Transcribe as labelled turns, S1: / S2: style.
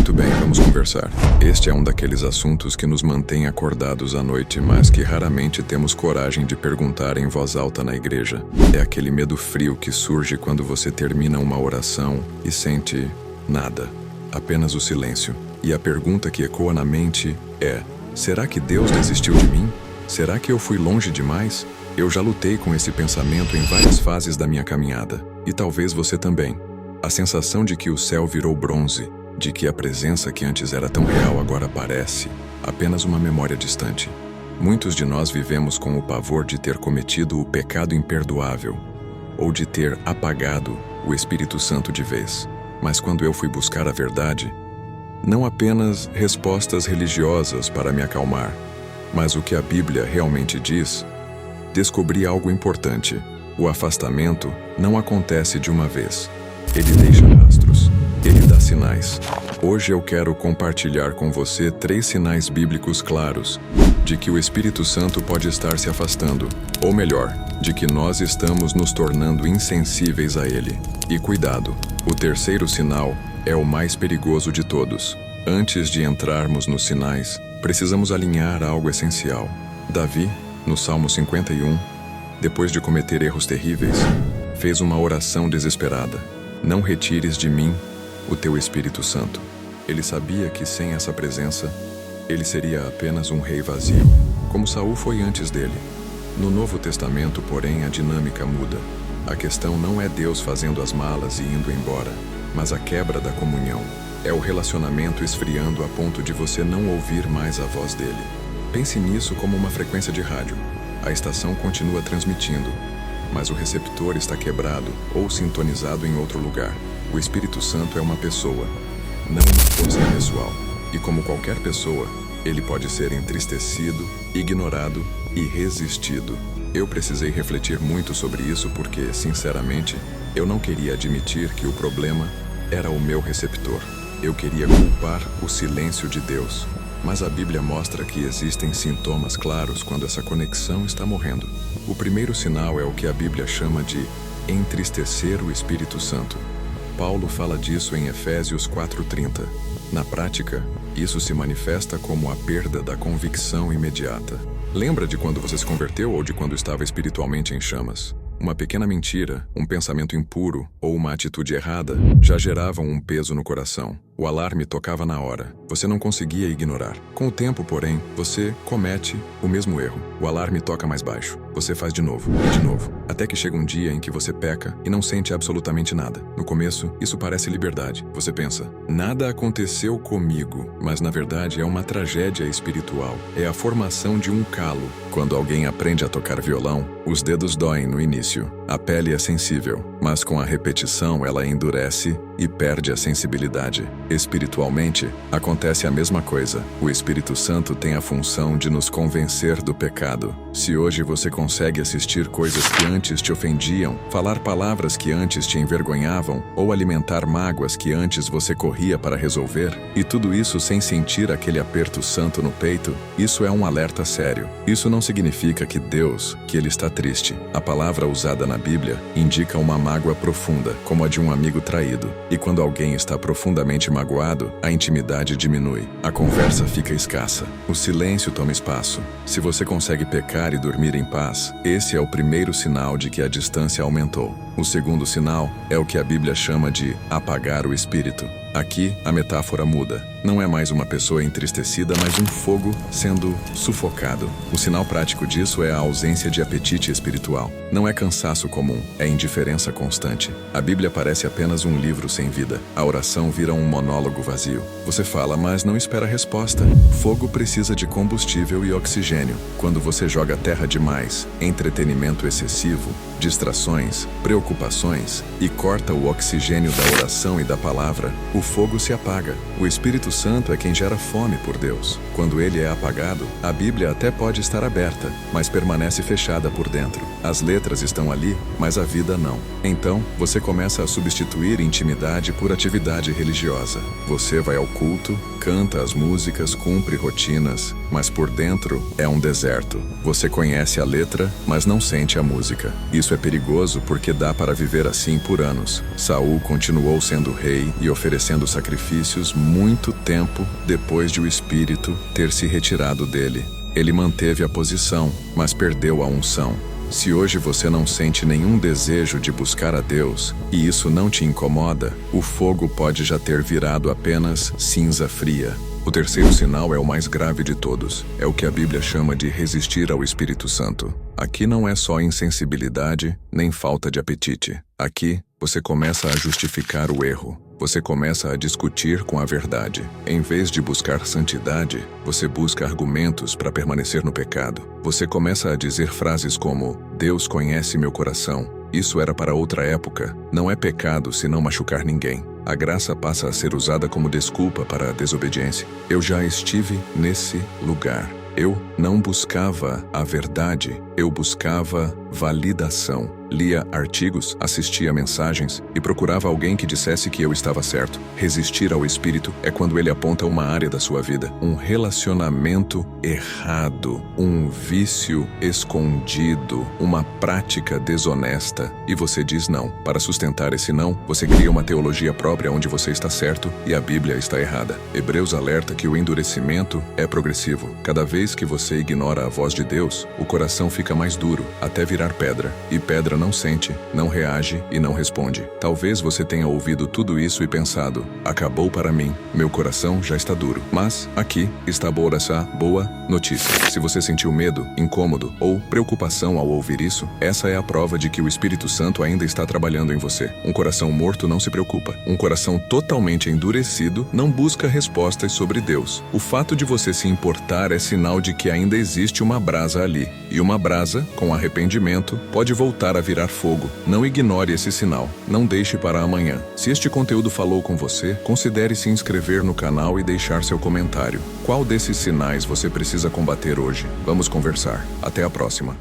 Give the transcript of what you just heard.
S1: Muito bem, vamos conversar. Este é um daqueles assuntos que nos mantém acordados à noite, mas que raramente temos coragem de perguntar em voz alta na igreja. É aquele medo frio que surge quando você termina uma oração e sente nada, apenas o silêncio. E a pergunta que ecoa na mente é: será que Deus desistiu de mim? Será que eu fui longe demais? Eu já lutei com esse pensamento em várias fases da minha caminhada, e talvez você também. A sensação de que o céu virou bronze, de que a presença que antes era tão real agora parece apenas uma memória distante. Muitos de nós vivemos com o pavor de ter cometido o pecado imperdoável, ou de ter apagado o Espírito Santo de vez. Mas quando eu fui buscar a verdade, não apenas respostas religiosas para me acalmar, mas o que a Bíblia realmente diz, descobri algo importante. O afastamento não acontece de uma vez. Ele deixa rastros. Ele dá sinais. Hoje eu quero compartilhar com você 3 sinais bíblicos claros de que o Espírito Santo pode estar se afastando, ou melhor, de que nós estamos nos tornando insensíveis a Ele. E cuidado, o terceiro sinal é o mais perigoso de todos. Antes de entrarmos nos sinais, precisamos alinhar algo essencial. Davi, no Salmo 51, depois de cometer erros terríveis, fez uma oração desesperada: não retires de mim o teu Espírito Santo. Ele sabia que sem essa presença, ele seria apenas um rei vazio, como Saul foi antes dele. No Novo Testamento, porém, a dinâmica muda. A questão não é Deus fazendo as malas e indo embora, mas a quebra da comunhão. É o relacionamento esfriando a ponto de você não ouvir mais a voz dele. Pense nisso como uma frequência de rádio. A estação continua transmitindo, mas o receptor está quebrado ou sintonizado em outro lugar. O Espírito Santo é uma pessoa, não uma força impessoal. E como qualquer pessoa, ele pode ser entristecido, ignorado e resistido. Eu precisei refletir muito sobre isso porque, sinceramente, eu não queria admitir que o problema era o meu receptor. Eu queria culpar o silêncio de Deus. Mas a Bíblia mostra que existem sintomas claros quando essa conexão está morrendo. O primeiro sinal é o que a Bíblia chama de entristecer o Espírito Santo. Paulo fala disso em Efésios 4:30. Na prática, isso se manifesta como a perda da convicção imediata. Lembra de quando você se converteu ou de quando estava espiritualmente em chamas? Uma pequena mentira, um pensamento impuro ou uma atitude errada já geravam um peso no coração. O alarme tocava na hora. Você não conseguia ignorar. Com o tempo, porém, você comete o mesmo erro. O alarme toca mais baixo. Você faz de novo e de novo, até que chega um dia em que você peca e não sente absolutamente nada. No começo, isso parece liberdade. Você pensa: nada aconteceu comigo, mas na verdade é uma tragédia espiritual. É a formação de um calo. Quando alguém aprende a tocar violão, os dedos doem no início. A pele é sensível, mas com a repetição ela endurece e perde a sensibilidade. Espiritualmente, acontece a mesma coisa. O Espírito Santo tem a função de nos convencer do pecado. Se hoje você consegue assistir coisas que antes te ofendiam, falar palavras que antes te envergonhavam, ou alimentar mágoas que antes você corria para resolver, e tudo isso sem sentir aquele aperto santo no peito, isso é um alerta sério. Isso não significa que Deus, que Ele está triste. A palavra usada na Bíblia indica uma mágoa profunda, como a de um amigo traído. E quando alguém está profundamente magoado, a intimidade diminui. A conversa fica escassa. O silêncio toma espaço. Se você consegue pecar e dormir em paz, esse é o primeiro sinal de que a distância aumentou. O segundo sinal é o que a Bíblia chama de apagar o espírito. Aqui, a metáfora muda. Não é mais uma pessoa entristecida, mas um fogo sendo sufocado. O sinal prático disso é a ausência de apetite espiritual. Não é cansaço comum, é indiferença constante. A Bíblia parece apenas um livro sem vida. A oração vira um monólogo vazio. Você fala, mas não espera resposta. Fogo precisa de combustível e oxigênio. Quando você joga terra demais, entretenimento excessivo, distrações, preocupações e corta o oxigênio da oração e da palavra, o fogo se apaga. O Espírito Santo é quem gera fome por Deus. Quando ele é apagado, a Bíblia até pode estar aberta, mas permanece fechada por dentro. As letras estão ali, mas a vida não. Então, você começa a substituir intimidade por atividade religiosa. Você vai ao culto, canta as músicas, cumpre rotinas, mas por dentro é um deserto. Você conhece a letra, mas não sente a música. Isso é perigoso porque dá para viver assim por anos. Saul continuou sendo rei e oferecendo sacrifícios muito tempo depois de o espírito ter se retirado dele. Ele manteve a posição, mas perdeu a unção. Se hoje você não sente nenhum desejo de buscar a Deus, e isso não te incomoda, o fogo pode já ter virado apenas cinza fria. O terceiro sinal é o mais grave de todos. É o que a Bíblia chama de resistir ao Espírito Santo. Aqui não é só insensibilidade, nem falta de apetite. Aqui, você começa a justificar o erro. Você começa a discutir com a verdade. Em vez de buscar santidade, você busca argumentos para permanecer no pecado. Você começa a dizer frases como: Deus conhece meu coração. Isso era para outra época. Não é pecado se não machucar ninguém. A graça passa a ser usada como desculpa para a desobediência. Eu já estive nesse lugar. Eu não buscava a verdade, eu buscava validação. Lia artigos, assistia mensagens e procurava alguém que dissesse que eu estava certo. Resistir ao Espírito é quando ele aponta uma área da sua vida, um relacionamento errado, um vício escondido, uma prática desonesta, e você diz não. Para sustentar esse não, você cria uma teologia própria onde você está certo e a Bíblia está errada. Hebreus alerta que o endurecimento é progressivo. Cada vez que você ignora a voz de Deus, o coração fica mais duro, até virar pedra. E pedra não sente, não reage e não responde. Talvez você tenha ouvido tudo isso e pensado: acabou para mim, meu coração já está duro. Mas aqui está essa boa notícia. Se você sentiu medo, incômodo ou preocupação ao ouvir isso, essa é a prova de que o Espírito Santo ainda está trabalhando em você. Um coração morto não se preocupa. Um coração totalmente endurecido não busca respostas sobre Deus. O fato de você se importar é sinal de que ainda existe uma brasa ali. E uma brasa, com arrependimento, pode voltar a virar fogo. Não ignore esse sinal. Não deixe para amanhã. Se este conteúdo falou com você, considere se inscrever no canal e deixar seu comentário. Qual desses sinais você precisa combater hoje? Vamos conversar. Até a próxima.